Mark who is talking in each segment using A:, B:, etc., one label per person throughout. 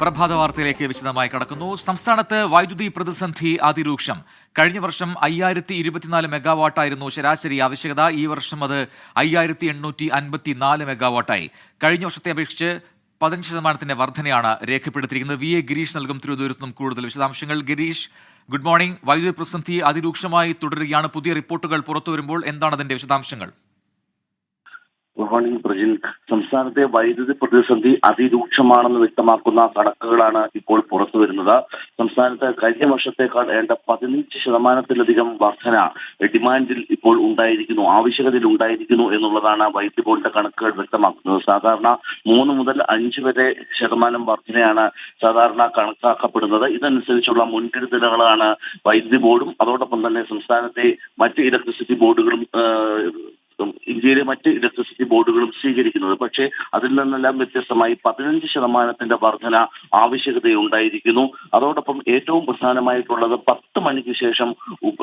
A: പ്രഭാത വാർത്തയിലേക്ക് വിശദമായി കടക്കുന്നു. സംസ്ഥാനത്ത് വൈദ്യുതി പ്രതിസന്ധി അതിരൂക്ഷം. കഴിഞ്ഞ വർഷം 5024 മെഗാവാട്ടായിരുന്നു ശരാശരി ആവശ്യകത. ഈ വർഷം അത് 5854 മെഗാവാട്ടായി. കഴിഞ്ഞ വർഷത്തെ അപേക്ഷിച്ച് 15% വർധനയാണ് രേഖപ്പെടുത്തിയിരിക്കുന്നത്. വി എ ഗിരീഷ് നൽകും തിരുവനന്തപുരത്തും കൂടുതൽ വിശദാംശങ്ങൾ. Girish, good morning. വൈദ്യുതി പ്രതിസന്ധി അതിരൂക്ഷമായി തുടരുകയാണ്. പുതിയ റിപ്പോർട്ടുകൾ പുറത്തുവരുമ്പോൾ എന്താണ് അതിന്റെ വിശദാംശങ്ങൾ?
B: പ്രജിൻ, സംസ്ഥാനത്തെ വൈദ്യുതി പ്രതിസന്ധി അതിരൂക്ഷമാണെന്ന് വ്യക്തമാക്കുന്ന കണക്കുകളാണ് ഇപ്പോൾ പുറത്തു വരുന്നത്. സംസ്ഥാനത്ത് കഴിഞ്ഞ വർഷത്തേക്കാൾ 15% വർധന ഡിമാൻഡിൽ ഇപ്പോൾ ഉണ്ടായിരിക്കുന്നു, ആവശ്യകതയിൽ ഉണ്ടായിരിക്കുന്നു എന്നുള്ളതാണ് വൈദ്യുതി ബോർഡിന്റെ കണക്കുകൾ വ്യക്തമാക്കുന്നത്. സാധാരണ 3 മുതൽ 5 വരെ ശതമാനം വർധനയാണ് സാധാരണ കണക്കാക്കപ്പെടുന്നത്. ഇതനുസരിച്ചുള്ള മുൻകരുതലുകളാണ് വൈദ്യുതി ബോർഡും അതോടൊപ്പം തന്നെ സംസ്ഥാനത്തെ മറ്റ് ഇലക്ട്രിസിറ്റി ബോർഡുകളും ഇന്ത്യയിലെ മറ്റ് ഇലക്ട്രിസിറ്റി ബോർഡുകളും സ്വീകരിക്കുന്നത്. പക്ഷേ അതിൽ നിന്നെല്ലാം വ്യത്യസ്തമായി 15% വർധന ആവശ്യകതയുണ്ടായിരിക്കുന്നു. അതോടൊപ്പം ഏറ്റവും പ്രധാനമായിട്ടുള്ളത് 10 മണിക്ക് ശേഷം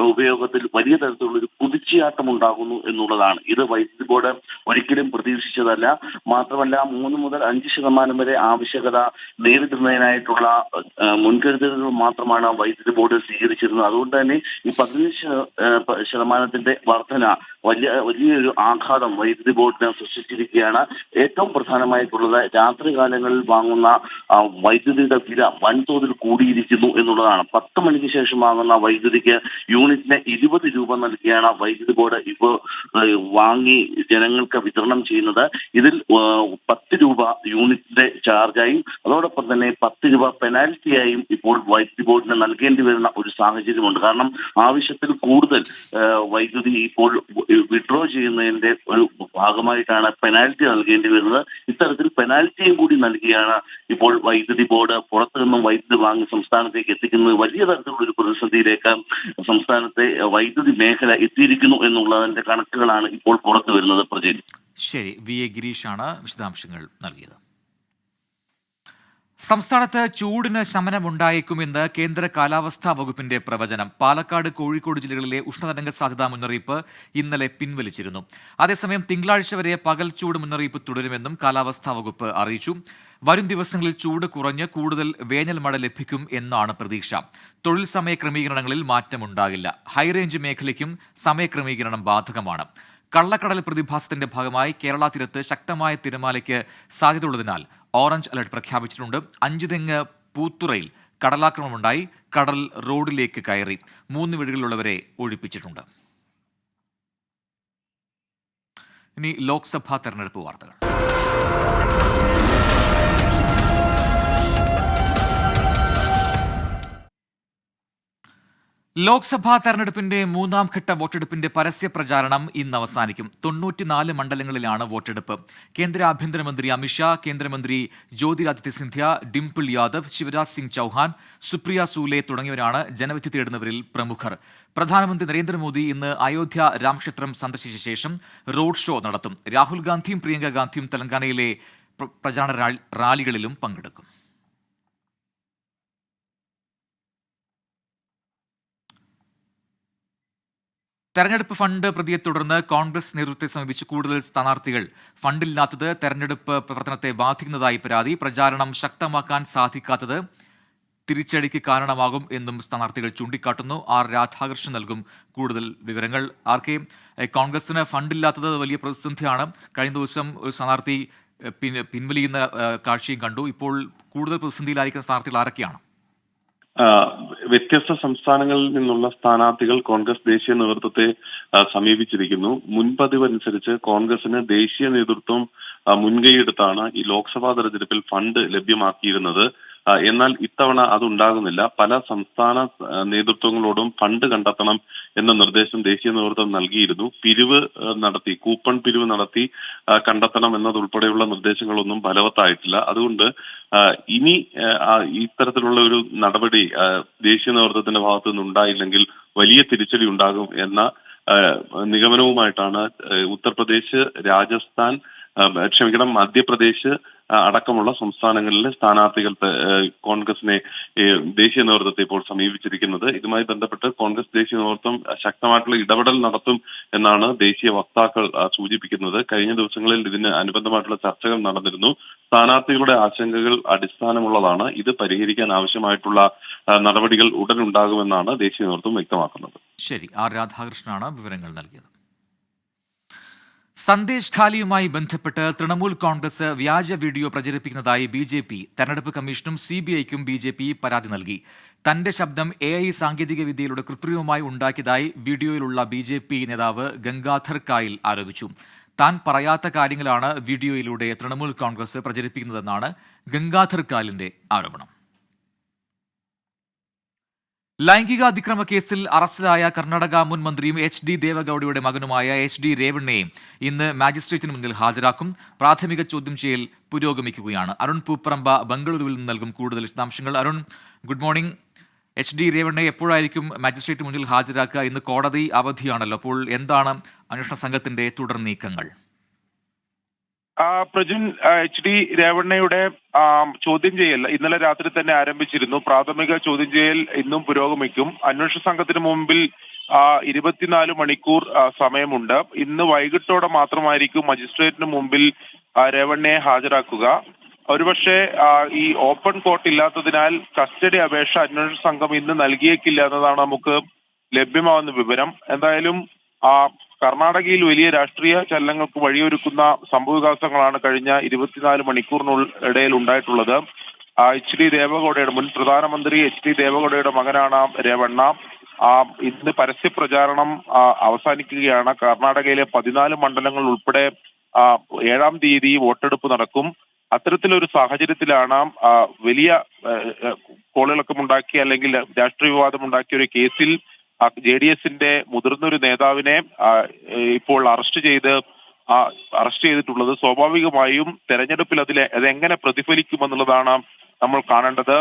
B: ഉപയോഗത്തിൽ വലിയ തരത്തിലുള്ള ഒരു കുതിച്ചുചാട്ടം ഉണ്ടാകുന്നു എന്നുള്ളതാണ്. ഇത് വൈദ്യുതി ബോർഡ് ഒരിക്കലും പ്രതീക്ഷിച്ചതല്ല. മാത്രമല്ല 3 മുതൽ 5% വരെ ആവശ്യകത നേരിടുന്നതിനായിട്ടുള്ള മുൻകരുതലുകൾ മാത്രമാണ് വൈദ്യുതി ബോർഡ് സ്വീകരിച്ചിരുന്നത്. അതുകൊണ്ട് തന്നെ ഈ 15% വർധന വലിയൊരു ആഘാതം വൈദ്യുതി ബോർഡിന് സൃഷ്ടിച്ചിരിക്കുകയാണ്. ഏറ്റവും പ്രധാനമായിട്ടുള്ളത് രാത്രികാലങ്ങളിൽ വാങ്ങുന്ന വൈദ്യുതിയുടെ വില വൻതോതിൽ കൂടിയിരിക്കുന്നു എന്നുള്ളതാണ്. 10 മണിക്ക് ശേഷം വാങ്ങുന്ന വൈദ്യുതിക്ക് യൂണിറ്റിന് 20 രൂപ നൽകിയാണ് വൈദ്യുതി ബോർഡ് ഇപ്പോൾ വാങ്ങി ജനങ്ങൾക്ക് വിതരണം ചെയ്യുന്നത്. ഇതിൽ 10 രൂപ യൂണിറ്റിന്റെ ചാർജായും അതോടൊപ്പം തന്നെ 10 രൂപ പെനാൽറ്റിയായും ഇപ്പോൾ വൈദ്യുതി ബോർഡിന് നൽകേണ്ടി വരുന്ന ഒരു സാഹചര്യമുണ്ട്. കാരണം ആവശ്യത്തിൽ കൂടുതൽ വൈദ്യുതി ഇപ്പോൾ വിഡ്രോ ചെയ്യുന്നതിന്റെ ഒരു ഭാഗമായിട്ടാണ് പെനാൽറ്റി നൽകേണ്ടി വരുന്നത്. ഇത്തരത്തിൽ പെനാൽറ്റിയും കൂടി നൽകിയാണ് ഇപ്പോൾ വൈദ്യുതി ബോർഡ് പുറത്തു നിന്നും വൈദ്യുതി വാങ്ങി സംസ്ഥാനത്തേക്ക് എത്തിക്കുന്നത്. വലിയ തരത്തിലുള്ള ഒരു പ്രതിസന്ധിയിലേക്ക് സംസ്ഥാനത്തെ വൈദ്യുതി മേഖല എത്തിയിരിക്കുന്നു എന്നുള്ളതിന്റെ കണക്കുകളാണ് ഇപ്പോൾ പുറത്തു വരുന്നത്. പ്രജീൻ,
A: ശരി. വി എ ഗിരീഷാണ് വിശദാംശങ്ങൾ നൽകിയത്. സംസ്ഥാനത്ത് ചൂടിന് ശമനമുണ്ടായേക്കുമെന്ന് കേന്ദ്ര കാലാവസ്ഥാ വകുപ്പിന്റെ പ്രവചനം. പാലക്കാട്, കോഴിക്കോട് ജില്ലകളിലെ ഉഷ്ണതരംഗ സാധ്യതാ മുന്നറിയിപ്പ് ഇന്നലെ പിൻവലിച്ചിരുന്നു. അതേസമയം തിങ്കളാഴ്ച വരെ പകൽ ചൂട് മുന്നറിയിപ്പ് തുടരുമെന്നും കാലാവസ്ഥാ വകുപ്പ് അറിയിച്ചു. വരും ദിവസങ്ങളിൽ ചൂട് കുറഞ്ഞ് കൂടുതൽ വേനൽ മഴ ലഭിക്കും എന്നാണ് പ്രതീക്ഷ. തൊഴിൽ സമയ ക്രമീകരണങ്ങളിൽ മാറ്റമുണ്ടാകില്ല. ഹൈറേഞ്ച് മേഖലയ്ക്കും സമയക്രമീകരണം ബാധകമാണ്. കള്ളക്കടൽ പ്രതിഭാസത്തിന്റെ ഭാഗമായി കേരള തീരത്ത് ശക്തമായ തിരമാലയ്ക്ക് സാധ്യതയുള്ളതിനാൽ ഓറഞ്ച് അലർട്ട് പ്രഖ്യാപിച്ചിട്ടുണ്ട്. അഞ്ചുതെങ്ങ് പൂത്തുറയിൽ കടലാക്രമണമുണ്ടായി. കടൽ റോഡിലേക്ക് കയറി. 3 വീടുകളിലുള്ളവരെ ഒഴിപ്പിച്ചിട്ടുണ്ട്. ഇനി ലോക്സഭാ തെരഞ്ഞെടുപ്പ് വാർത്തകൾ. ലോക്സഭാ തെരഞ്ഞെടുപ്പിന്റെ 3ാം ഘട്ട വോട്ടെടുപ്പിന്റെ പരസ്യ പ്രചാരണം ഇന്ന് അവസാനിക്കും. 94 മണ്ഡലങ്ങളിലാണ് വോട്ടെടുപ്പ്. കേന്ദ്ര ആഭ്യന്തരമന്ത്രി അമിത്ഷാ, കേന്ദ്രമന്ത്രി ജ്യോതിരാദിത്യ സിന്ധ്യ, ഡിംപിൾ യാദവ്, ശിവരാജ് സിംഗ് ചൌഹാൻ, സുപ്രിയ സൂലെ തുടങ്ങിയവരാണ് ജനവിധി തേടുന്നവരിൽ പ്രമുഖർ. പ്രധാനമന്ത്രി നരേന്ദ്രമോദി ഇന്ന് അയോധ്യ രാമക്ഷേത്രം സന്ദർശിച്ച ശേഷം റോഡ് ഷോ നടത്തും. രാഹുൽ ഗാന്ധിയും പ്രിയങ്ക ഗാന്ധിയും തെലങ്കാനയിലെ പ്രചാരണ റാലികളിലും പങ്കെടുക്കും. തെരഞ്ഞെടുപ്പ് ഫണ്ട് പ്രതിയെ തുടർന്ന് കോൺഗ്രസ് നേതൃത്വത്തെ സമീപിച്ച് കൂടുതൽ സ്ഥാനാർത്ഥികൾ ഫണ്ടില്ലാത്തത് തെരഞ്ഞെടുപ്പ് പ്രവർത്തനത്തെ ബാധിക്കുന്നതായി പരാതി. പ്രചാരണം ശക്തമാക്കാൻ സാധിക്കാത്തത് തിരിച്ചടിക്ക് കാരണമാകും എന്നും സ്ഥാനാർത്ഥികൾ ചൂണ്ടിക്കാട്ടുന്നു. ആർ രാധാകൃഷ്ണൻ നൽകും കൂടുതൽ വിവരങ്ങൾ. ആർ കെ, കോൺഗ്രസിന് ഫണ്ടില്ലാത്തത് വലിയ പ്രതിസന്ധിയാണ്. കഴിഞ്ഞ ദിവസം ഒരു സ്ഥാനാർത്ഥി പിൻവലിയുന്ന കാഴ്ചയും കണ്ടു. ഇപ്പോൾ കൂടുതൽ പ്രതിസന്ധിയിലായിരിക്കുന്ന സ്ഥാനാർത്ഥികൾ ആരൊക്കെയാണ്?
C: വ്യത്യസ്ത സംസ്ഥാനങ്ങളിൽ നിന്നുള്ള സ്ഥാനാർത്ഥികൾ കോൺഗ്രസ് ദേശീയ നേതൃത്വത്തെ സമീപിച്ചിരിക്കുന്നു. മുൻപതിവനുസരിച്ച് കോൺഗ്രസിന് ദേശീയ നേതൃത്വം മുൻകൈയെടുത്താണ് ഈ ലോക്സഭാ തെരഞ്ഞെടുപ്പിൽ ഫണ്ട് ലഭ്യമാക്കിയിരുന്നത്. എന്നാൽ ഇത്തവണ അതുണ്ടാകുന്നില്ല. പല സംസ്ഥാന നേതൃത്വങ്ങളോടും ഫണ്ട് കണ്ടെത്തണം എന്ന നിർദ്ദേശം ദേശീയ നേതൃത്വം നൽകിയിരുന്നു. കൂപ്പൺ പിരിവ് നടത്തി കണ്ടെത്തണം എന്നതുൾപ്പെടെയുള്ള നിർദ്ദേശങ്ങളൊന്നും ഫലവത്തായിട്ടില്ല. അതുകൊണ്ട് ഇനി ഇത്തരത്തിലുള്ള ഒരു നടപടി ദേശീയ നേതൃത്വത്തിന്റെ ഭാഗത്തു നിന്നുണ്ടായില്ലെങ്കിൽ വലിയ തിരിച്ചടി ഉണ്ടാകും എന്ന നിഗമനവുമായിട്ടാണ് ഉത്തർപ്രദേശ്, രാജസ്ഥാൻ, മധ്യപ്രദേശ് അടക്കമുള്ള സംസ്ഥാനങ്ങളിലെ സ്ഥാനാർത്ഥികൾ കോൺഗ്രസിനെ ദേശീയ നേതൃത്വത്തെ ഇപ്പോൾ സമീപിച്ചിരിക്കുന്നത്. ഇതുമായി ബന്ധപ്പെട്ട് കോൺഗ്രസ് ദേശീയ നേതൃത്വം ശക്തമായിട്ടുള്ള ഇടപെടൽ നടത്തും എന്നാണ് ദേശീയ വക്താക്കൾ സൂചിപ്പിക്കുന്നത്. കഴിഞ്ഞ ദിവസങ്ങളിൽ ഇതിന് അനുബന്ധമായിട്ടുള്ള ചർച്ചകൾ നടന്നിരുന്നു. സ്ഥാനാർത്ഥികളുടെ ആശങ്കകൾ അടിസ്ഥാനമുള്ളതാണ്. ഇത് പരിഹരിക്കാൻ ആവശ്യമായിട്ടുള്ള നടപടികൾ ഉടനുണ്ടാകുമെന്നാണ് ദേശീയ നേതൃത്വം വ്യക്തമാക്കുന്നത്.
A: ശരി, ആർ രാധാകൃഷ്ണനാണ് വിവരങ്ങൾ നൽകിയത്. സന്ദേശ് ഖാലിയുമായി ബന്ധപ്പെട്ട് തൃണമൂൽ കോൺഗ്രസ് വ്യാജ വീഡിയോ പ്രചരിപ്പിക്കുന്നതായി BJP തെരഞ്ഞെടുപ്പ് കമ്മീഷനും CBIക്കും BJP പരാതി നൽകി. തന്റെ ശബ്ദം AI സാങ്കേതിക വിദ്യയിലൂടെ കൃത്രിമമായി ഉണ്ടാക്കിയതായി വീഡിയോയിലുള്ള BJP നേതാവ് ഗംഗാധർ കായിൽ ആരോപിച്ചു. താൻ പറയാത്ത കാര്യങ്ങളാണ് വീഡിയോയിലൂടെ തൃണമൂൽ കോൺഗ്രസ് പ്രചരിപ്പിക്കുന്നതെന്നാണ് ഗംഗാധർ കാലിന്റെ ആരോപണം. ലൈംഗിക അതിക്രമ കേസിൽ അറസ്റ്റിലായ കർണാടക മുൻ മന്ത്രിയും HD ദേവഗൌഡയുടെ മകനുമായ HD രേവണ്ണയെ ഇന്ന് മാജിസ്ട്രേറ്റിന് മുന്നിൽ ഹാജരാക്കും. പ്രാഥമിക ചോദ്യം ചെയ്യൽ പുരോഗമിക്കുകയാണ്. അരുൺ പൂപ്പറമ്പ ബംഗളൂരുവിൽ നിന്ന് നൽകും കൂടുതൽ വിശദാംശങ്ങൾ. Arun, good morning. HD രേവണ്ണയെ എപ്പോഴായിരിക്കും മാജിസ്ട്രേറ്റ് മുന്നിൽ ഹാജരാക്കുക? ഇന്ന് കോടതി അവധിയാണല്ലോ. അപ്പോൾ എന്താണ് അന്വേഷണ സംഘത്തിന്റെ തുടർ നീക്കങ്ങൾ?
D: പ്രജിൻ, HD രേവണ്ണയുടെ ചോദ്യം ചെയ്യൽ ഇന്നലെ രാത്രി തന്നെ ആരംഭിച്ചിരുന്നു. പ്രാഥമിക ചോദ്യം ചെയ്യൽ ഇന്നും പുരോഗമിക്കും. അന്വേഷണ സംഘത്തിന് മുമ്പിൽ 24 മണിക്കൂർ സമയമുണ്ട്. ഇന്ന് വൈകിട്ടോടെ മാത്രമായിരിക്കും മജിസ്ട്രേറ്റിന് മുമ്പിൽ രേവണ്ണയെ ഹാജരാക്കുക. ഒരുപക്ഷെ ഈ ഓപ്പൺ കോർട്ട് ഇല്ലാത്തതിനാൽ കസ്റ്റഡി അപേക്ഷ അന്വേഷണ സംഘം ഇന്ന് നൽകിയേക്കില്ല എന്നതാണ് നമുക്ക് ലഭ്യമാവുന്ന വിവരം. എന്തായാലും കർണാടകയിൽ വലിയ രാഷ്ട്രീയ ചലനങ്ങൾക്ക് വഴിയൊരുക്കുന്ന സംഭവവികാസങ്ങളാണ് കഴിഞ്ഞ 24 മണിക്കൂറിനിടയിൽ ഉണ്ടായിട്ടുള്ളത്. HD ദേവഗൌഡയുടെ മുൻ പ്രധാനമന്ത്രി HD ദേവഗൌഡയുടെ മകനാണ് രേവണ്ണ. ഇന്ന് പരസ്യ പ്രചാരണം അവസാനിക്കുകയാണ്. കർണാടകയിലെ 14 മണ്ഡലങ്ങൾ ഉൾപ്പെടെ 7-ാം തീയതി വോട്ടെടുപ്പ് നടക്കും. അത്തരത്തിലൊരു സാഹചര്യത്തിലാണ് വലിയ കോളിളക്കമുണ്ടാക്കിയ അല്ലെങ്കിൽ രാഷ്ട്രീയ വിവാദമുണ്ടാക്കിയ ഒരു കേസിൽ JDSന്റെ മുതിർന്നൊരു നേതാവിനെ ഇപ്പോൾ അറസ്റ്റ് ചെയ്തിട്ടുള്ളത്. സ്വാഭാവികമായും തെരഞ്ഞെടുപ്പിൽ അതെങ്ങനെ പ്രതിഫലിക്കുമെന്നുള്ളതാണ് നമ്മൾ കാണേണ്ടത്.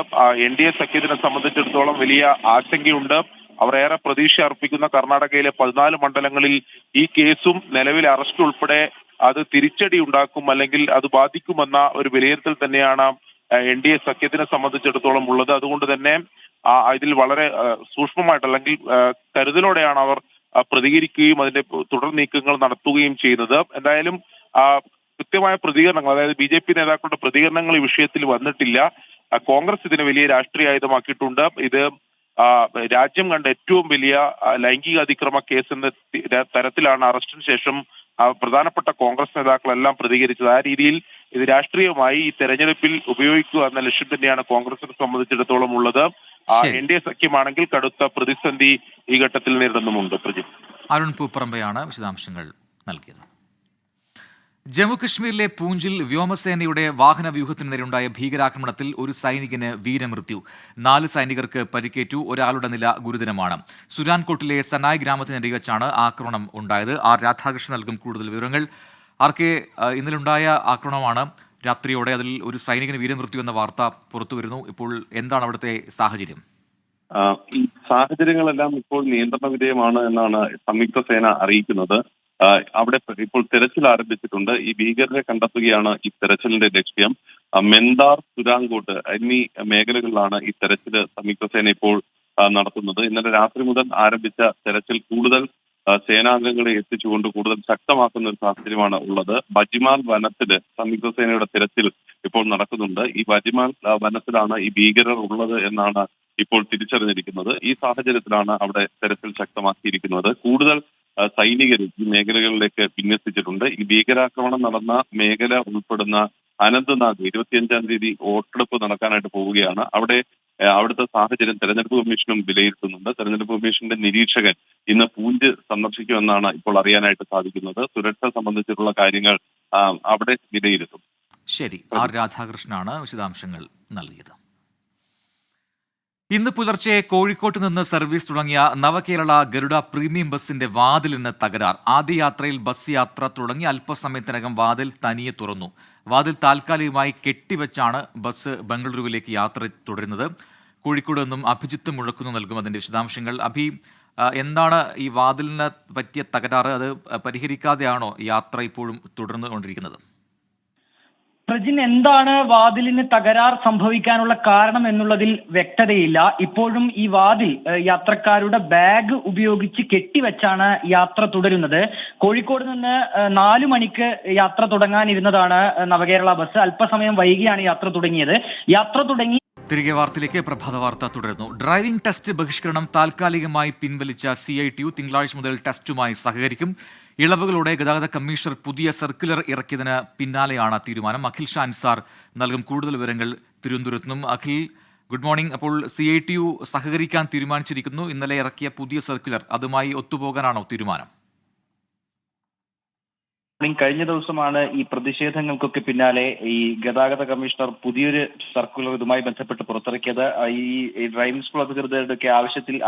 D: NDA സഖ്യത്തിനെ സംബന്ധിച്ചിടത്തോളം വലിയ ആശങ്കയുണ്ട്. അവർ ഏറെ പ്രതീക്ഷ അർപ്പിക്കുന്ന കർണാടകയിലെ 14 മണ്ഡലങ്ങളിൽ ഈ കേസും നിലവിലെ അറസ്റ്റ് ഉൾപ്പെടെ അത് തിരിച്ചടി ഉണ്ടാക്കും അല്ലെങ്കിൽ അത് ബാധിക്കുമെന്ന ഒരു വിലയിരുത്തൽ തന്നെയാണ് NDA സഖ്യത്തിനെ സംബന്ധിച്ചിടത്തോളം ഉള്ളത്. അതുകൊണ്ട് തന്നെ ഇതിൽ വളരെ സൂക്ഷ്മമായിട്ട് അല്ലെങ്കിൽ കരുതലോടെയാണ് അവർ പ്രതികരിക്കുകയും അതിന്റെ തുടർ നീക്കങ്ങൾ നടത്തുകയും ചെയ്യുന്നത്. എന്തായാലും കൃത്യമായ പ്രതികരണങ്ങൾ, അതായത് BJP നേതാക്കളുടെ പ്രതികരണങ്ങൾ ഈ വിഷയത്തിൽ വന്നിട്ടില്ല. കോൺഗ്രസ് ഇതിനെ വലിയ രാഷ്ട്രീയ ആയുധമാക്കിയിട്ടുണ്ട്. ഇത് രാജ്യം കണ്ട ഏറ്റവും വലിയ ലൈംഗിക അതിക്രമ കേസ് എന്ന തരത്തിലാണ് അറസ്റ്റിന് ശേഷം പ്രധാനപ്പെട്ട കോൺഗ്രസ് നേതാക്കളെല്ലാം പ്രതികരിച്ചത്. ആ രീതിയിൽ ഇത് രാഷ്ട്രീയമായി ഈ തെരഞ്ഞെടുപ്പിൽ ഉപയോഗിക്കുക എന്ന ലക്ഷ്യം തന്നെയാണ് കോൺഗ്രസിനെ സംബന്ധിച്ചിടത്തോളം ഉള്ളത്. NDA സഖ്യമാണെങ്കിൽ കടുത്ത പ്രതിസന്ധി ഈ ഘട്ടത്തിൽ നേരിടുന്നുമുണ്ട്. പ്രജിത്ത്,
A: അരുൺ പൂപ്പറമ്പയാണ് വിശദാംശങ്ങൾ നൽകിയത്. ജമ്മുകശ്മീരിലെ പൂഞ്ചിൽ വ്യോമസേനയുടെ വാഹന വ്യൂഹത്തിന് നേരെയുണ്ടായ ഭീകരാക്രമണത്തിൽ ഒരു സൈനികന് വീരമൃത്യു. 4 സൈനികർക്ക് പരിക്കേറ്റു. ഒരാളുടെ നില ഗുരുതരമാണ്. സുരാൻകോട്ടിലെ സനായ് ഗ്രാമത്തിനരികെ വെച്ചാണ് ആക്രമണം ഉണ്ടായത്. ആർ രാധാകൃഷ്ണൻ നൽകും കൂടുതൽ വിവരങ്ങൾ. ആർക്കെ, ഇന്നലുണ്ടായ ആക്രമണമാണ് രാത്രിയോടെ. അതിൽ ഒരു സൈനികന് വീരമൃത്യു എന്ന വാർത്ത പുറത്തു വരുന്നു. ഇപ്പോൾ എന്താണ് അവിടുത്തെ സാഹചര്യം?
C: ഈ സാഹചര്യങ്ങളെല്ലാം ഇപ്പോൾ നിയന്ത്രണ വിധേയമാണ് എന്നാണ് സംയുക്ത സേന അറിയിക്കുന്നത്. അവിടെ ഇപ്പോൾ തെരച്ചിൽ ആരംഭിച്ചിട്ടുണ്ട്. ഈ ഭീകരരെ കണ്ടെത്തുകയാണ് ഈ തെരച്ചിലിന്റെ ലക്ഷ്യം. മെന്താർ, സുരാങ്കോട്ട് എന്നീ മേഖലകളിലാണ് ഈ തെരച്ചിൽ സംയുക്ത സേന ഇപ്പോൾ നടത്തുന്നത്. ഇന്നലെ രാത്രി മുതൽ ആരംഭിച്ച തെരച്ചിൽ കൂടുതൽ സേനാംഗങ്ങളെ എത്തിച്ചുകൊണ്ട് കൂടുതൽ ശക്തമാക്കുന്ന ഒരു സാഹചര്യമാണ് ഉള്ളത്. ബജിമാൽ വനത്തില് സംയുക്ത സേനയുടെ തെരച്ചിൽ ഇപ്പോൾ നടക്കുന്നുണ്ട്. ഈ ബജിമാൽ വനത്തിലാണ് ഈ ഭീകരർ ഉള്ളത് എന്നാണ് ഇപ്പോൾ തിരിച്ചറിഞ്ഞിരിക്കുന്നത്. ഈ സാഹചര്യത്തിലാണ് അവിടെ തെരച്ചിൽ ശക്തമാക്കിയിരിക്കുന്നത്. കൂടുതൽ സൈനികർ ഈ മേഖലകളിലേക്ക് വിന്യസിച്ചിട്ടുണ്ട്. ഈ ഭീകരാക്രമണം നടന്ന മേഖല ഉൾപ്പെടുന്ന അനന്ത്നാഗ് 25-ാം തീയതി വോട്ടെടുപ്പ് നടക്കാനായിട്ട് പോവുകയാണ്. അവിടുത്തെ സാഹചര്യം തെരഞ്ഞെടുപ്പ് കമ്മീഷനും വിലയിരുത്തുന്നുണ്ട്. തെരഞ്ഞെടുപ്പ് കമ്മീഷന്റെ നിരീക്ഷകൻ ഇന്ന് പൂഞ്ച് സന്ദർശിക്കുമെന്നാണ് ഇപ്പോൾ അറിയാനായിട്ട് സാധിക്കുന്നത്. സുരക്ഷ സംബന്ധിച്ചിട്ടുള്ള കാര്യങ്ങൾ അവിടെ വിലയിരുത്തും.
A: ശരി, ആർ രാധാകൃഷ്ണനാണ് വിശദാംശങ്ങൾ നൽകിയത്. ഇന്ന് പുലർച്ചെ കോഴിക്കോട്ട് നിന്ന് സർവീസ് തുടങ്ങിയ നവകേരള ഗരുഡ പ്രീമിയം ബസിന്റെ വാതിലിന് തകരാർ. ആദ്യ യാത്രയിൽ ബസ് യാത്ര തുടങ്ങി അല്പസമയത്തിനകം വാതിൽ തനിയെ തുറന്നു. വാതിൽ താൽക്കാലികമായി കെട്ടിവെച്ചാണ് ബസ് ബംഗളൂരുവിലേക്ക് യാത്ര തുടരുന്നത്. കോഴിക്കോട് നിന്നും അഭിജിത്ത് മുഴക്കുന്നു നൽകും അതിന്റെ വിശദാംശങ്ങൾ. എന്താണ് ഈ വാതിലിന് പറ്റിയ തകരാറ്? അത് പരിഹരിക്കാതെയാണോ യാത്ര ഇപ്പോഴും തുടർന്നുകൊണ്ടിരിക്കുന്നത്?
E: പ്രജിൻ, എന്താണ് വാതിലിന് തകരാർ സംഭവിക്കാനുള്ള കാരണം എന്നുള്ളതിൽ വ്യക്തതയില്ല. ഇപ്പോഴും ഈ വാതിൽ യാത്രക്കാരുടെ ബാഗ് ഉപയോഗിച്ച് കെട്ടിവെച്ചാണ് യാത്ര തുടരുന്നത്. കോഴിക്കോട് നിന്ന് 4 മണിക്ക് യാത്ര തുടങ്ങാനിരുന്നതാണ് നവകേരള ബസ്. അല്പസമയം വൈകിയാണ് യാത്ര തുടങ്ങിയത്. യാത്ര തുടങ്ങി
A: തിരികെ വാർത്തയിലേക്ക്. പ്രഭാത വാർത്ത തുടരുന്നു. ഡ്രൈവിംഗ് ടെസ്റ്റ് ബഹിഷ്കരണം താൽക്കാലികമായി പിൻവലിച്ച CITU തിങ്കളാഴ്ച മുതൽ ടെസ്റ്റുമായി സഹകരിക്കും. ഇളവുകളോടെ ഗതാഗത കമ്മീഷണർ പുതിയ സർക്കുലർ ഇറക്കിയതിന് പിന്നാലെയാണ് തീരുമാനം. അഖിൽ ഷാൻസാർ നൽകും കൂടുതൽ വിവരങ്ങൾ തിരുവനന്തപുരത്ത് നിന്നും. Akhil, good morning. അപ്പോൾ CITU സഹകരിക്കാൻ തീരുമാനിച്ചിരിക്കുന്നു. ഇന്നലെ ഇറക്കിയ പുതിയ സർക്കുലർ, അതുമായി ഒത്തുപോകാനാണോ തീരുമാനം?
F: കഴിഞ്ഞ ദിവസമാണ് ഈ പ്രതിഷേധങ്ങൾക്കൊക്കെ പിന്നാലെ ഈ ഗതാഗത കമ്മീഷണർ പുതിയൊരു സർക്കുലർ ഇതുമായി ബന്ധപ്പെട്ട് പുറത്തിറക്കിയത്. ഈ ഡ്രൈവിംഗ് സ്കൂൾ അധികൃതരുടെയൊക്കെ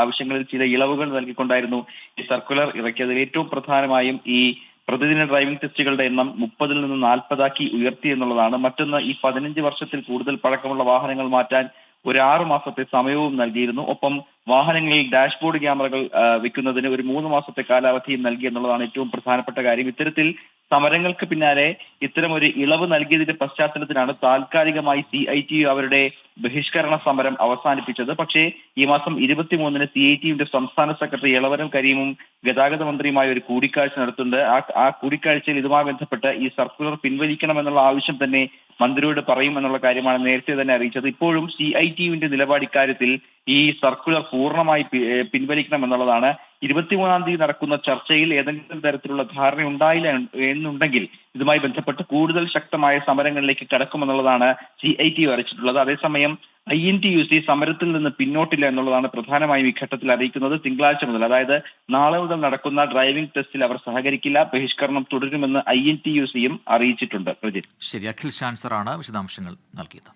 F: ആവശ്യങ്ങളിൽ ചില ഇളവുകൾ നൽകിക്കൊണ്ടായിരുന്നു ഈ സർക്കുലർ ഇറക്കിയത്. ഏറ്റവും പ്രധാനമായും ഈ പ്രതിദിന ഡ്രൈവിംഗ് ടെസ്റ്റുകളുടെ എണ്ണം 30-ൽ നിന്ന് 40 ഉയർത്തി എന്നുള്ളതാണ്. മറ്റൊന്ന്, ഈ 15 വർഷത്തിൽ കൂടുതൽ പഴക്കമുള്ള വാഹനങ്ങൾ മാറ്റാൻ ഒരു 6 മാസത്തെ സമയവും നൽകിയിരുന്നു. ഒപ്പം വാഹനങ്ങളിൽ ഡാഷ്ബോർഡ് ക്യാമറകൾ വെക്കുന്നതിന് ഒരു 3 മാസത്തെ കാലാവധിയും നൽകി എന്നുള്ളതാണ് ഏറ്റവും പ്രധാനപ്പെട്ട കാര്യം. ഇത്തരത്തിൽ സമരങ്ങൾക്ക് പിന്നാലെ ഇത്തരമൊരു ഇളവ് നൽകിയതിന്റെ പശ്ചാത്തലത്തിലാണ് താൽക്കാലികമായി CITU അവരുടെ ബഹിഷ്കരണ സമരം അവസാനിപ്പിച്ചത്. പക്ഷേ ഈ മാസം 23-ന് CITUവിന്റെ സംസ്ഥാന സെക്രട്ടറി എളവരം കരീമും ഗതാഗത മന്ത്രിയുമായി ഒരു കൂടിക്കാഴ്ച നടത്തുന്നുണ്ട്. ആ കൂടിക്കാഴ്ചയിൽ ഇതുമായി ബന്ധപ്പെട്ട് ഈ സർക്കുലർ പിൻവലിക്കണമെന്നുള്ള ആവശ്യം തന്നെ മന്ത്രിയോട് പറയും എന്നുള്ള കാര്യമാണ് നേരത്തെ തന്നെ അറിയിച്ചത്. ഇപ്പോഴും CITUവിന്റെ നിലപാട് ഇക്കാര്യത്തിൽ ഈ സർക്കുലർ പൂർണ്ണമായി പിൻവലിക്കണം എന്നുള്ളതാണ്. 23-ാം തീയതി നടക്കുന്ന ചർച്ചയിൽ ഏതെങ്കിലും തരത്തിലുള്ള ധാരണ ഉണ്ടായില്ല എന്നുണ്ടെങ്കിൽ ഇതുമായി ബന്ധപ്പെട്ട് കൂടുതൽ ശക്തമായ സമരങ്ങളിലേക്ക് കടക്കുമെന്നുള്ളതാണ് CITU അറിയിച്ചിട്ടുള്ളത്. അതേസമയം INTUC സമരത്തിൽ നിന്ന് പിന്നോട്ടില്ല എന്നുള്ളതാണ് പ്രധാനമായും ഈ ഘട്ടത്തിൽ അറിയിക്കുന്നത്. തിങ്കളാഴ്ച മുതൽ, അതായത് നാളെ മുതൽ നടക്കുന്ന ഡ്രൈവിംഗ് ടെസ്റ്റിൽ അവർ സഹകരിക്കില്ല. ബഹിഷ്കരണം തുടരുമെന്ന് INTUCയും അറിയിച്ചിട്ടുണ്ട്. പ്രജിത്ത്,
A: ശരി. അഖിൽ ഷാൻസറാണ് വിശദാംശങ്ങൾ നൽകിയത്.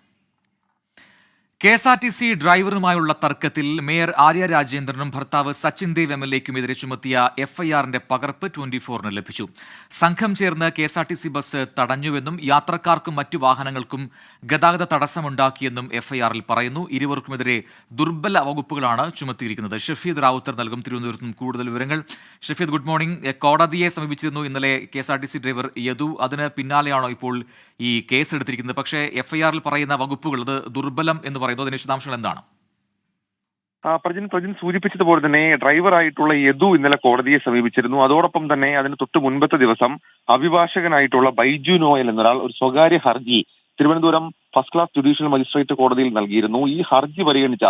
A: KSRTC ഡ്രൈവറുമായുള്ള തർക്കത്തിൽ മേയർ ആര്യ രാജേന്ദ്രനും ഭർത്താവ് സച്ചിൻ ദേവ് MLAക്കുമെതിരെ ചുമത്തിയ FIRന്റെ പകർപ്പ് 24-ന് ലഭിച്ചു. സംഘം ചേർന്ന് KSRTC ബസ് തടഞ്ഞുവെന്നും യാത്രക്കാർക്കും മറ്റു വാഹനങ്ങൾക്കും ഗതാഗത തടസ്സമുണ്ടാക്കിയെന്നും FIRൽ പറയുന്നു. ഇരുവർക്കുമെതിരെ ദുർബല വകുപ്പുകളാണ് ചുമത്തിയിരിക്കുന്നത്. ഷഫീദ് റാവുത്തർ നൽകും തിരുവനന്തപുരത്ത് നിന്നും കൂടുതൽ വിവരങ്ങൾ. Shafeed, good morning. കോടതിയെ സമീപിച്ചിരുന്നു ഇന്നലെ KSRTC ഡ്രൈവർ യദു. അതിന് പിന്നാലെയാണോ ഇപ്പോൾ ഈ കേസ് എടുത്തിരിക്കുന്നത്? പക്ഷേ FIRൽ പറയുന്ന വകുപ്പുകൾ അത് ദുർബലം എന്ന് പറയുന്നു. അതിന്റെ വിശദാംശങ്ങൾ എന്താണ്?
G: പ്രജിൻ സൂചിപ്പിച്ചതുപോലെ തന്നെ ഡ്രൈവറായിട്ടുള്ള യദു ഇന്നലെ കോടതിയെ സമീപിച്ചിരുന്നു. അതോടൊപ്പം തന്നെ അതിന് തൊട്ട് മുൻപത്തെ ദിവസം അഭിഭാഷകനായിട്ടുള്ള ബൈജു നോയൽ എന്നൊരാൾ ഒരു സ്വകാര്യ ഹർജി Thiruvananthapuram first class judicial magistrate കോടതിയിൽ നൽകിയിരുന്നു. ഈ ഹർജി പരിഗണിച്ച,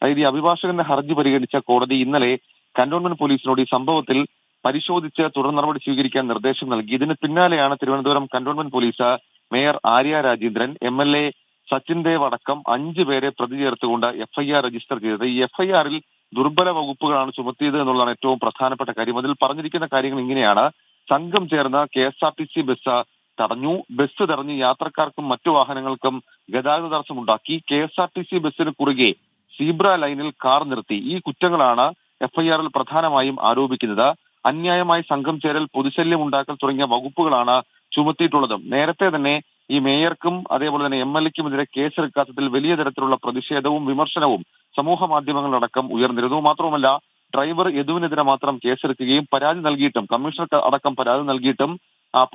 G: അതായത് ഈ അഭിഭാഷകന്റെ ഹർജി പരിഗണിച്ച കോടതി ഇന്നലെ കന്റോൺമെന്റ് പോലീസിനോട് ഈ സംഭവത്തിൽ പരിശോധിച്ച് തുടർ നടപടി സ്വീകരിക്കാൻ നിർദ്ദേശം നൽകി. ഇതിന് പിന്നാലെയാണ് Thiruvananthapuram cantonment police mayor Arya Rajendran, MLA Sachin Dev അടക്കം 5 പേരെ പ്രതി ചേർത്തുകൊണ്ട് FIR രജിസ്റ്റർ ചെയ്തത്. ഈ FIRൽ ദുർബല വകുപ്പുകളാണ് ചുമത്തിയത് എന്നുള്ളതാണ് ഏറ്റവും പ്രധാനപ്പെട്ട കാര്യം. അതിൽ പറഞ്ഞിരിക്കുന്ന കാര്യങ്ങൾ ഇങ്ങനെയാണ്. സംഘം ചേർന്ന് KSRTC ബസ് തടഞ്ഞു. ബസ് തടഞ്ഞ് യാത്രക്കാർക്കും മറ്റു വാഹനങ്ങൾക്കും ഗതാഗത തടസ്സമുണ്ടാക്കി. KSRTC ബസ്സിന് കുറുകെ സീബ്ര ലൈനിൽ കാർ നിർത്തി. ഈ കുറ്റങ്ങളാണ് FIRൽ പ്രധാനമായും ആരോപിക്കുന്നത്. അന്യായമായി സംഘം ചേരൽ, പൊതുശല്യം ഉണ്ടാക്കൽ തുടങ്ങിയ വകുപ്പുകളാണ് ചുമത്തിയിട്ടുള്ളത്. നേരത്തെ തന്നെ ഈ മേയർക്കും അതേപോലെ തന്നെ MLAക്കുമെതിരെ കേസെടുക്കാത്തതിൽ വലിയ തരത്തിലുള്ള പ്രതിഷേധവും വിമർശനവും സമൂഹ മാധ്യമങ്ങളിലടക്കം ഉയർന്നിരുന്നു. മാത്രവുമല്ല, ഡ്രൈവർ യദുവിനെതിരെ മാത്രം കേസെടുക്കുകയും പരാതി നൽകിയിട്ടും, കമ്മീഷണർ അടക്കം പരാതി നൽകിയിട്ടും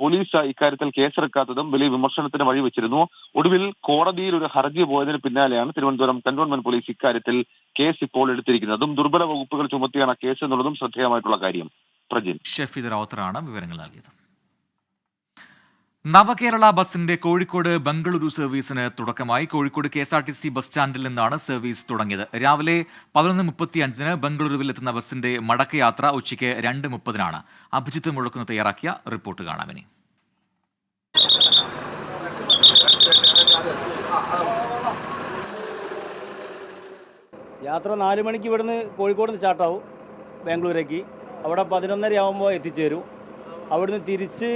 G: പോലീസ് ഇക്കാര്യത്തിൽ കേസെടുക്കാത്തതും വലിയ വിമർശനത്തിന് വഴിവെച്ചിരുന്നു. ഒടുവിൽ കോടതിയിൽ ഒരു ഹർജി പോയതിന് പിന്നാലെയാണ് തിരുവനന്തപുരം കന്റോൺമെന്റ് പോലീസ് ഇക്കാര്യത്തിൽ കേസ് ഇപ്പോൾ എടുത്തിരിക്കുന്നതും ദുർബല വകുപ്പുകൾ ചുമത്തിയാണ് കേസ് എന്നുള്ളതും ശ്രദ്ധേയമായിട്ടുള്ള കാര്യം. പ്രജിൻ,
A: ഷഫീദ് റാവുത്തറാണ് വിവരങ്ങൾ നൽകിയത്. നവകേരള ബസിന്റെ കോഴിക്കോട് ബംഗളൂരു സർവീസിന് തുടക്കമായി. കോഴിക്കോട് KSRTC ബസ് സ്റ്റാൻഡിൽ നിന്നാണ് സർവീസ് തുടങ്ങിയത്. രാവിലെ 11:35-ന് ബംഗളൂരുവിൽ എത്തുന്ന ബസിന്റെ മടക്കയാത്ര ഉച്ചയ്ക്ക് 2:30-നാണ്. അഭിജിത്ത് മുഴക്കുന്ന തയ്യാറാക്കിയ റിപ്പോർട്ട് കാണാമിനി.
H: യാത്ര 4 മണിക്ക് ഇവിടുന്ന് കോഴിക്കോട് നിന്ന് സ്റ്റാർട്ടാവും ബാംഗ്ലൂരേക്ക്. അവിടെ 11:30 ആകുമ്പോൾ എത്തിച്ചേരും. അവിടുന്ന് തിരിച്ച്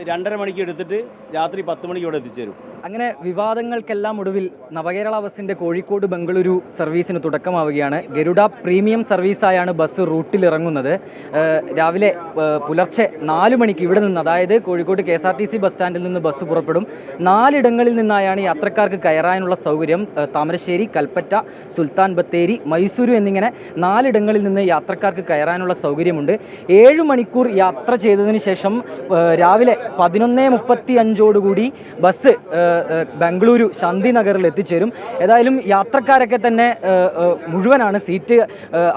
H: 2:30 മണിക്ക് എടുത്തിട്ട് രാത്രി 10 മണിക്ക് ഇവിടെ എത്തിച്ചേരും.
E: അങ്ങനെ വിവാദങ്ങൾക്കെല്ലാം ഒടുവിൽ നവകേരള ബസിന്റെ കോഴിക്കോട് ബംഗളൂരു സർവീസിന് തുടക്കമാവുകയാണ്. ഗരുഡ പ്രീമിയം സർവീസായാണ് ബസ് റൂട്ടിൽ ഇറങ്ങുന്നത്. രാവിലെ പുലർച്ചെ 4 മണിക്ക് ഇവിടെ നിന്ന്, അതായത് കോഴിക്കോട് KSRTC ബസ് സ്റ്റാൻഡിൽ നിന്ന് ബസ് പുറപ്പെടും. 4 ഇടങ്ങളിൽ നിന്നായാണ് യാത്രക്കാർക്ക് കയറാനുള്ള സൗകര്യം. താമരശ്ശേരി, കൽപ്പറ്റ, സുൽത്താൻ ബത്തേരി, മൈസൂരു എന്നിങ്ങനെ 4 ഇടങ്ങളിൽ നിന്ന് യാത്രക്കാർക്ക് കയറാനുള്ള സൗകര്യമുണ്ട്. 7 മണിക്കൂർ യാത്ര ചെയ്തതിന് ശേഷം രാവിലെ 11:35 ബസ് ബംഗളൂരു ശാന്തിനഗറിൽ എത്തിച്ചേരും. ഏതായാലും യാത്രക്കാരൊക്കെ തന്നെ മുഴുവനാണ്. സീറ്റ്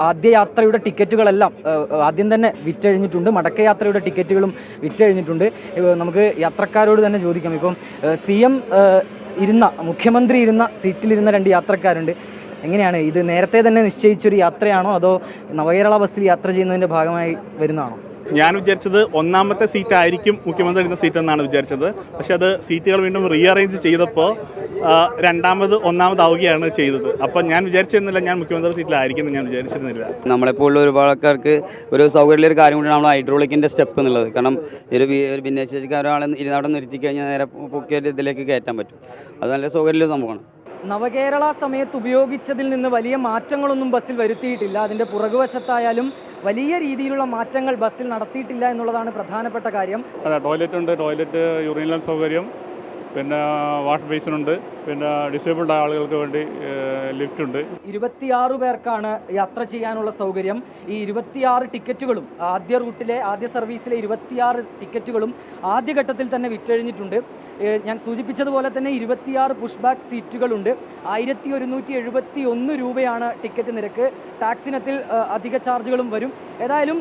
E: ആദ്യ യാത്രയുടെ ടിക്കറ്റുകളെല്ലാം ആദ്യം തന്നെ വിറ്റഴിഞ്ഞിട്ടുണ്ട്. മടക്കയാത്രയുടെ ടിക്കറ്റുകളും വിറ്റഴിഞ്ഞിട്ടുണ്ട്. നമുക്ക് യാത്രക്കാരോട് തന്നെ ചോദിക്കാം. ഇപ്പം CM മുഖ്യമന്ത്രി ഇരുന്ന സീറ്റിലിരുന്ന 2 യാത്രക്കാരുണ്ട്. എങ്ങനെയാണ് ഇത്? നേരത്തെ തന്നെ നിശ്ചയിച്ചൊരു യാത്രയാണോ അതോ നവകേരള ബസ്സിൽ യാത്ര ചെയ്യുന്നതിൻ്റെ ഭാഗമായി വരുന്നതാണോ?
I: ഞാൻ വിചാരിച്ചത് ഒന്നാമത്തെ സീറ്റ് ആയിരിക്കും മുഖ്യമന്ത്രി ഇരുന്ന സീറ്റ് എന്നാണ് വിചാരിച്ചത്. പക്ഷെ അത് സീറ്റുകൾ വീണ്ടും റീഅറേഞ്ച് ചെയ്തപ്പോൾ ഒന്നാമതാവുകയാണ് ചെയ്തത്. അപ്പം ഞാൻ വിചാരിച്ചിരുന്നില്ല ഞാൻ മുഖ്യമന്ത്രി സീറ്റിലായിരിക്കും ഞാൻ വിചാരിച്ചിരുന്നില്ല.
J: നമ്മളെപ്പോലുള്ള ഒരുപാട് ആൾക്കാർക്ക് ഒരു സൗകര്യമുള്ള കാര്യം കൂടിയാണ് നമ്മൾ ഹൈഡ്രോളിക്കിൻ്റെ സ്റ്റെപ്പ് എന്നുള്ളത്. കാരണം ഒരു ഭിന്നശേഷിക്കാരാളെ ഇരുന്നവിടെ നിർത്തി കഴിഞ്ഞാൽ നേരെ പൊക്കിയ ഇതിലേക്ക് കയറ്റാൻ പറ്റും. അത് നല്ല സൗകര്യമുള്ള സംഭവമാണ്.
E: നവകേരള സമയത്ത് ഉപയോഗിച്ചതിൽ നിന്ന് വലിയ മാറ്റങ്ങളൊന്നും ബസ്സിൽ വരുത്തിയിട്ടില്ല. അതിൻ്റെ പുറകുവശത്തായാലും വലിയ രീതിയിലുള്ള മാറ്റങ്ങൾ ബസ്സിൽ നടത്തിയിട്ടില്ല എന്നുള്ളതാണ് പ്രധാനപ്പെട്ട കാര്യം.
I: അതെ, ടോയ്ലറ്റ് ഉണ്ട്, ടോയ്ലറ്റ് യൂറിനൽ സൗകര്യം, പിന്നെ വാഷ് ബേസിനുണ്ട്, പിന്നെ ഡിസേബിൾഡ് ആളുകൾക്ക് വേണ്ടി ലിഫ്റ്റ് ഉണ്ട്.
E: 26 പേർക്കാണ് യാത്ര ചെയ്യാനുള്ള സൗകര്യം. ഈ 26 ടിക്കറ്റുകളും ആദ്യ റൂട്ടിലെ ആദ്യ സർവീസിലെ 26 ടിക്കറ്റുകളും ആദ്യഘട്ടത്തിൽ തന്നെ വിറ്റഴിഞ്ഞിട്ടുണ്ട്. ഞാൻ സൂചിപ്പിച്ചതുപോലെ തന്നെ 26 പുഷ് ബാക്ക് സീറ്റുകളുണ്ട്. 1171 രൂപയാണ് ടിക്കറ്റ് നിരക്ക്. ടാക്സിനത്തിൽ അധിക ചാർജുകളും വരും. ഏതായാലും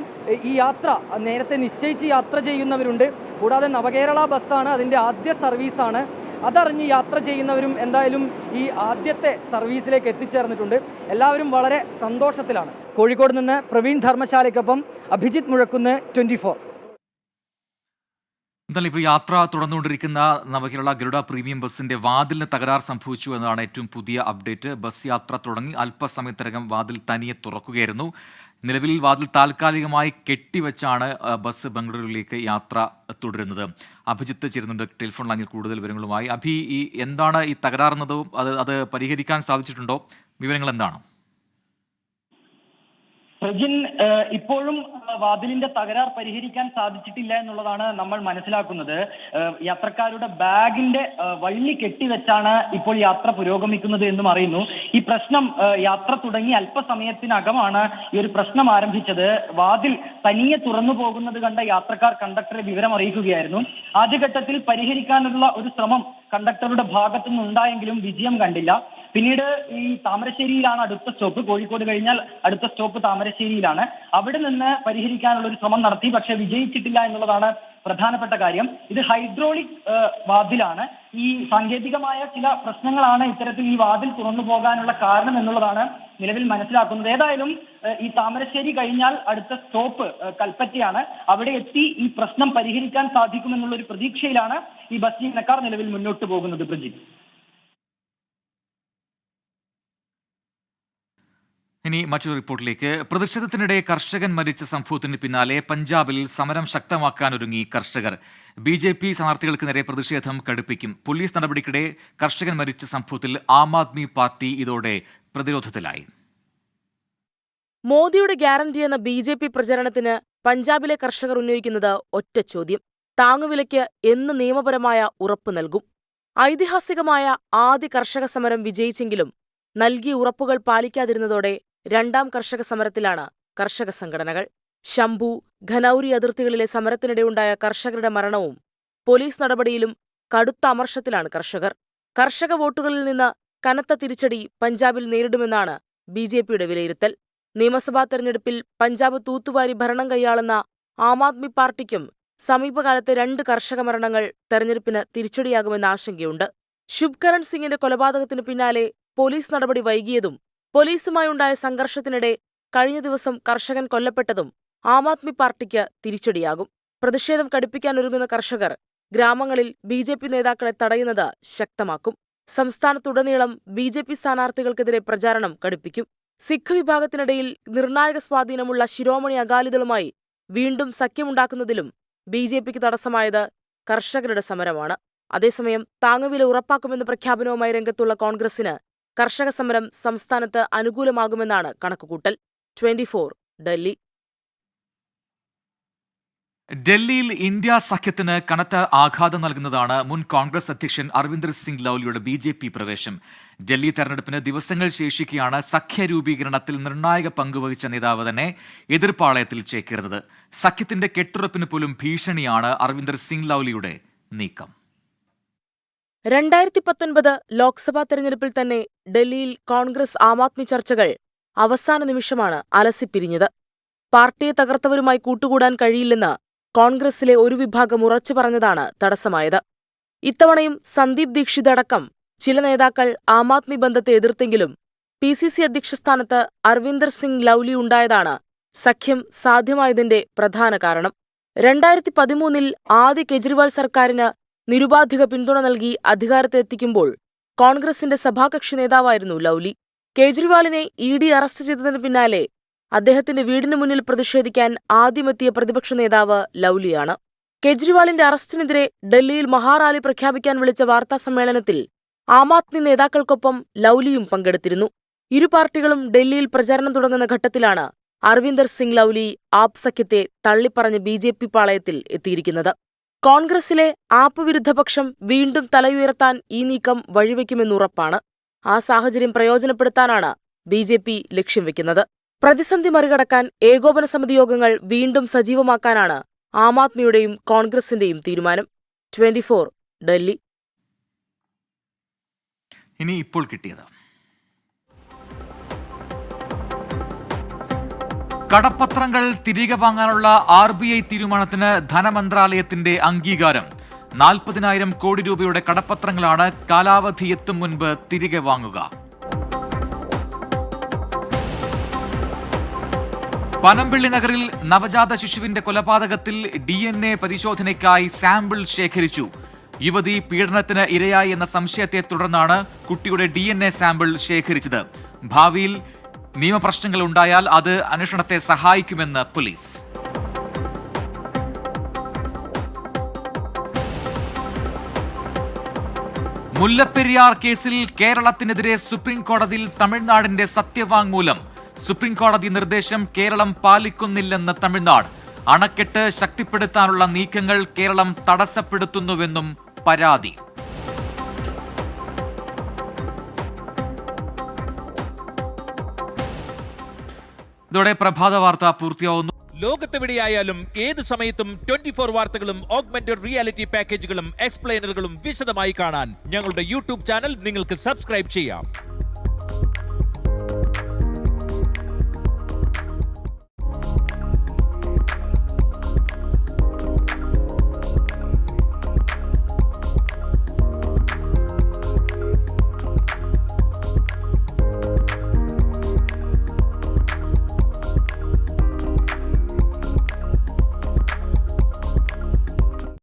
E: ഈ യാത്ര നേരത്തെ നിശ്ചയിച്ച് യാത്ര ചെയ്യുന്നവരുണ്ട്. കൂടാതെ നവകേരള ബസ്സാണ്, അതിൻ്റെ ആദ്യ സർവീസാണ്. അതറിഞ്ഞ് യാത്ര ചെയ്യുന്നവരും എന്തായാലും ഈ ആദ്യത്തെ സർവീസിലേക്ക് എത്തിച്ചേർന്നിട്ടുണ്ട്. എല്ലാവരും വളരെ സന്തോഷത്തിലാണ്. കോഴിക്കോട് നിന്ന് പ്രവീൺ ധർമ്മശാലയ്ക്കൊപ്പം അഭിജിത്ത് മുഴക്കുന്ന്, 24.
A: എന്നാലും ഇപ്പോൾ യാത്ര തുടർന്നുകൊണ്ടിരിക്കുന്ന നവകേരള ഗരുഡ പ്രീമിയം ബസ്സിന്റെ വാതിലിന് തകരാർ സംഭവിച്ചു എന്നതാണ് ഏറ്റവും പുതിയ അപ്ഡേറ്റ്. ബസ് യാത്ര തുടങ്ങി അല്പസമയത്തിനകം വാതിൽ തനിയെ തുറക്കുകയായിരുന്നു. നിലവിൽ വാതിൽ താൽക്കാലികമായി കെട്ടിവെച്ചാണ് ബസ് ബംഗളൂരുവിലേക്ക് യാത്ര തുടരുന്നത്. അഭിജിത്ത് ചേരുന്നുണ്ട് ടെലിഫോൺ ലൈനിൽ കൂടുതൽ വിവരങ്ങളുമായി. എന്താണ് ഈ തകരാറുന്നതും അത് പരിഹരിക്കാൻ സാധിച്ചിട്ടുണ്ടോ? വിവരങ്ങൾ എന്താണ്?
F: പ്രജിൻ, ഇപ്പോഴും വാതിലിന്റെ തകരാർ പരിഹരിക്കാൻ സാധിച്ചിട്ടില്ല എന്നുള്ളതാണ് നമ്മൾ മനസ്സിലാക്കുന്നത്. യാത്രക്കാരുടെ ബാഗിന്റെ വള്ളി കെട്ടിവെച്ചാണ് ഇപ്പോൾ യാത്ര പുരോഗമിക്കുന്നത് എന്നും അറിയുന്നു. ഈ പ്രശ്നം യാത്ര തുടങ്ങി അല്പസമയത്തിനകമാണ് ഈ ഒരു പ്രശ്നം ആരംഭിച്ചത്. വാതിൽ തനിയെ തുറന്നു പോകുന്നത് കണ്ട യാത്രക്കാർ കണ്ടക്ടറെ വിവരം അറിയിക്കുകയായിരുന്നു. ആദ്യഘട്ടത്തിൽ പരിഹരിക്കാനുള്ള ഒരു ശ്രമം കണ്ടക്ടറുടെ ഭാഗത്തു നിന്നുണ്ടായെങ്കിലും വിജയം കണ്ടില്ല. പിന്നീട് ഈ താമരശ്ശേരിയിലാണ് അടുത്ത സ്റ്റോപ്പ്. കോഴിക്കോട് കഴിഞ്ഞാൽ അടുത്ത സ്റ്റോപ്പ് താമരശ്ശേരിയിലാണ്. അവിടെ നിന്ന് പരിഹരിക്കാനുള്ള ഒരു ശ്രമം നടത്തി, പക്ഷെ വിജയിച്ചിട്ടില്ല എന്നുള്ളതാണ് പ്രധാനപ്പെട്ട കാര്യം. ഇത് ഹൈഡ്രോളിക് വാതിലാണ്. ഈ സാങ്കേതികമായ ചില പ്രശ്നങ്ങളാണ് ഇത്തരത്തിൽ ഈ വാതിൽ തുറന്നു പോകാനുള്ള കാരണം എന്നുള്ളതാണ് നിലവിൽ മനസ്സിലാക്കുന്നത്. ഏതായാലും ഈ താമരശ്ശേരി കഴിഞ്ഞാൽ അടുത്ത സ്റ്റോപ്പ് കൽപ്പറ്റയാണ്. അവിടെ എത്തി ഈ പ്രശ്നം പരിഹരിക്കാൻ സാധിക്കുമെന്നുള്ള ഒരു പ്രതീക്ഷയിലാണ് ഈ ബസ് ജീവനക്കാർ നിലവിൽ മുന്നോട്ട് പോകുന്നത്. പ്രജിത്ത്,
A: ഇനി മറ്റൊരു റിപ്പോർട്ടിലേക്ക്. പ്രതിഷേധത്തിനിടെ കർഷകൻ മരിച്ച സംഭവത്തിന് പിന്നാലെ പഞ്ചാബിൽ സമരം ശക്തമാക്കാനൊരുങ്ങി കർഷകർ. BJP സ്ഥാനാർത്ഥികൾക്ക് നേരെ പ്രതിഷേധം കടുപ്പിക്കും. പോലീസ് നടപടിക്കിടെ കർഷകൻ മരിച്ച സംഭവത്തിൽ ആം ആദ്മി പാർട്ടി ഇതോടെ പ്രതിരോധത്തിലായി.
K: മോദിയുടെ ഗ്യാരണ്ടി എന്ന BJP പ്രചരണത്തിന് പഞ്ചാബിലെ കർഷകർ ഉന്നയിക്കുന്നത് ഒറ്റ ചോദ്യം: താങ്ങുവിലയ്ക്ക് എന്ന് നിയമപരമായ ഉറപ്പ് നൽകും? ഐതിഹാസികമായ ആദ്യ കർഷക സമരം വിജയിച്ചെങ്കിലും നൽകിയ ഉറപ്പുകൾ പാലിക്കാതിരുന്നതോടെ രണ്ടാം കർഷക സമരത്തിലാണ് കർഷക സംഘടനകൾ. ശംഭു, ഖനൌരി അതിർത്തികളിലെ സമരത്തിനിടെയുണ്ടായ കർഷകരുടെ മരണവും പോലീസ് നടപടിയിലും കടുത്ത അമർഷത്തിലാണ് കർഷകർ. കർഷക വോട്ടുകളിൽ നിന്ന് കനത്ത തിരിച്ചടി പഞ്ചാബിൽ നേരിടുമെന്നാണ് BJPയുടെ വിലയിരുത്തൽ. നിയമസഭാ തെരഞ്ഞെടുപ്പിൽ പഞ്ചാബ് തൂത്തുവാരി ഭരണം കൈയാളുന്ന ആം ആദ്മി പാർട്ടിക്കും സമീപകാലത്തെ 2 കർഷക മരണങ്ങൾ തെരഞ്ഞെടുപ്പിന് തിരിച്ചടിയാകുമെന്ന ആശങ്കയുണ്ട്. ശുഭ്കരൺ സിംഗിന്റെ കൊലപാതകത്തിനു പിന്നാലെ പോലീസ് നടപടി വൈകിയതും പോലീസുമായുണ്ടായ സംഘർഷത്തിനിടെ കഴിഞ്ഞ ദിവസം കർഷകൻ കൊല്ലപ്പെട്ടതും ആം ആദ്മി പാർട്ടിക്ക് തിരിച്ചടിയാകും. പ്രതിഷേധം കടുപ്പിക്കാനൊരുങ്ങുന്ന കർഷകർ ഗ്രാമങ്ങളിൽ BJP നേതാക്കളെ തടയുന്നത് ശക്തമാക്കും. സംസ്ഥാനത്തുടനീളം BJP സ്ഥാനാർത്ഥികൾക്കെതിരെ പ്രചാരണം കടുപ്പിക്കും. സിഖ് വിഭാഗത്തിനിടയിൽ നിർണായക സ്വാധീനമുള്ള ശിരോമണി അകാലിദളുമായി വീണ്ടും സഖ്യമുണ്ടാക്കുന്നതിലും BJPക്ക് തടസ്സമായത് കർഷകരുടെ സമരമാണ്. അതേസമയം താങ്ങുവില ഉറപ്പാക്കുമെന്ന പ്രഖ്യാപനവുമായി രംഗത്തുള്ള കോൺഗ്രസിന് കർഷക സമരം സംസ്ഥാനത്ത് അനുകൂലമാകുമെന്നാണ് കണക്കുകൂട്ടൽ. 24 ഡൽഹി.
A: ഡൽഹിയിൽ ഇന്ത്യ സഖ്യത്തിന് കനത്ത ആഘാതം നൽകുന്നതാണ് മുൻ കോൺഗ്രസ് അധ്യക്ഷൻ അരവിന്ദർ സിംഗ് ലൗലിയുടെ BJP പ്രവേശം. ഡൽഹി തെരഞ്ഞെടുപ്പിന് ദിവസങ്ങൾ ശേഷിക്കെയാണ് സഖ്യ രൂപീകരണത്തിൽ നിർണായക പങ്കുവഹിച്ച നേതാവ് തന്നെ എതിർപ്പാളയത്തിൽ ചേക്കേറുന്നത്. സഖ്യത്തിന്റെ കെട്ടുറപ്പിന് പോലും ഭീഷണിയാണ് അരവിന്ദർ സിംഗ് ലൗലിയുടെ നീക്കം.
K: 2019 ലോക്സഭാ തെരഞ്ഞെടുപ്പിൽ തന്നെ ഡൽഹിയിൽ കോൺഗ്രസ് ആം ആദ്മി ചർച്ചകൾ അവസാന നിമിഷമാണ് അലസിപ്പിരിഞ്ഞത്. പാർട്ടിയെ തകർത്തവരുമായി കൂട്ടുകൂടാൻ കഴിയില്ലെന്ന് കോൺഗ്രസിലെ ഒരു വിഭാഗം ഉറച്ചു പറഞ്ഞതാണ് തടസ്സമായത്. ഇത്തവണയും സന്ദീപ് ദീക്ഷിത് അടക്കം ചില നേതാക്കൾ ആം ആദ്മി ബന്ധത്തെ എതിർത്തെങ്കിലും PCC അധ്യക്ഷ സ്ഥാനത്ത് അരവിന്ദർ സിംഗ് ലൗലി ഉണ്ടായതാണ് സഖ്യം സാധ്യമായതിന്റെ പ്രധാന കാരണം. 2013 ആദ്യ കെജ്രിവാൾ സർക്കാരിന് നിരുപാധിക പിന്തുണ നൽകി അധികാരത്തിലെത്തിക്കുമ്പോൾ കോൺഗ്രസിന്റെ സഭാകക്ഷി നേതാവായിരുന്നു ലൗലി. കേജ്രിവാളിനെ ED അറസ്റ്റ് ചെയ്തതിന് പിന്നാലെ അദ്ദേഹത്തിന്റെ വീടിന് മുന്നിൽ പ്രതിഷേധിക്കാൻ ആദ്യമെത്തിയ പ്രതിപക്ഷ നേതാവ് ലൗലിയാണ്. കേജ്രിവാളിന്റെ അറസ്റ്റിനെതിരെ ഡൽഹിയിൽ മഹാറാലി പ്രഖ്യാപിക്കാൻ വിളിച്ച വാർത്താസമ്മേളനത്തിൽ ആം ആദ്മി നേതാക്കൾക്കൊപ്പം ലൗലിയും പങ്കെടുത്തിരുന്നു. ഇരു പാർട്ടികളും ഡൽഹിയിൽ പ്രചാരണം തുടങ്ങുന്ന ഘട്ടത്തിലാണ് അരവിന്ദർ സിംഗ് ലൗലി ആപ് സഖ്യത്തെ തള്ളിപ്പറഞ്ഞ് BJP പാളയത്തിൽ എത്തിയിരിക്കുന്നത്. കോൺഗ്രസിലെ ആപ്പ് വിരുദ്ധപക്ഷം വീണ്ടും തലയുയർത്താൻ ഈ നീക്കം വഴിവെക്കുമെന്നുറപ്പാണ്. ആ സാഹചര്യം പ്രയോജനപ്പെടുത്താനാണ് BJP ലക്ഷ്യം വെക്കുന്നത്. പ്രതിസന്ധി മറികടക്കാൻ ഏകോപന സമിതി യോഗങ്ങൾ വീണ്ടും സജീവമാക്കാനാണ് ആം ആദ്മിയുടെയും കോൺഗ്രസിന്റെയും തീരുമാനം. 24 ഡൽഹി.
A: ഇനി ഇപ്പോൾ കിട്ടിയത് കടപ്പത്രങ്ങൾ തിരികെ വാങ്ങാനുള്ള RBI തീരുമാനത്തിന് ധനമന്ത്രാലയത്തിന്റെ അംഗീകാരം. 40,000 കോടി രൂപയുടെ കടപ്പത്രങ്ങളാണ് കാലാവധി എത്തും മുൻപ് തിരികെ വാങ്ങുക. പനമ്പിള്ളി നഗറിൽ നവജാത ശിശുവിന്റെ കൊലപാതകത്തിൽ DNA പരിശോധനയ്ക്കായി സാമ്പിൾ ശേഖരിച്ചു. യുവതി പീഡനത്തിന് ഇരയായി എന്ന സംശയത്തെ തുടർന്നാണ് കുട്ടിയുടെ DNA സാമ്പിൾ ശേഖരിച്ചത്. ഭാവിയിൽ നിയമപ്രശ്നങ്ങൾ ഉണ്ടായാൽ അത് അന്വേഷണത്തെ സഹായിക്കുമെന്ന് പോലീസ്. മുല്ലപ്പെരിയാർ കേസിൽ കേരളത്തിനെതിരെ സുപ്രീം കോടതിയിൽ തമിഴ്നാടിന്റെ സത്യവാങ്മൂലം. സുപ്രീം കോടതി നിർദ്ദേശം കേരളം പാലിക്കുന്നില്ലെന്ന് തമിഴ്നാട്. അണക്കെട്ട് ശക്തിപ്പെടുത്താനുള്ള നീക്കങ്ങൾ കേരളം തടസ്സപ്പെടുത്തുന്നുവെന്നും പരാതി. ഇതോടെ പ്രഭാത വാർത്ത പൂർത്തിയാവുന്നു.
L: ലോകത്തെവിടെയായാലും ഏത് സമയത്തും 24 വാർത്തകളും ഓഗ്മെന്റഡ് റിയാലിറ്റി പാക്കേജുകളും എക്സ്പ്ലെയിനറുകളും വിശദമായി കാണാൻ ഞങ്ങളുടെ YouTube ചാനൽ നിങ്ങൾക്ക് സബ്സ്ക്രൈബ് ചെയ്യാം.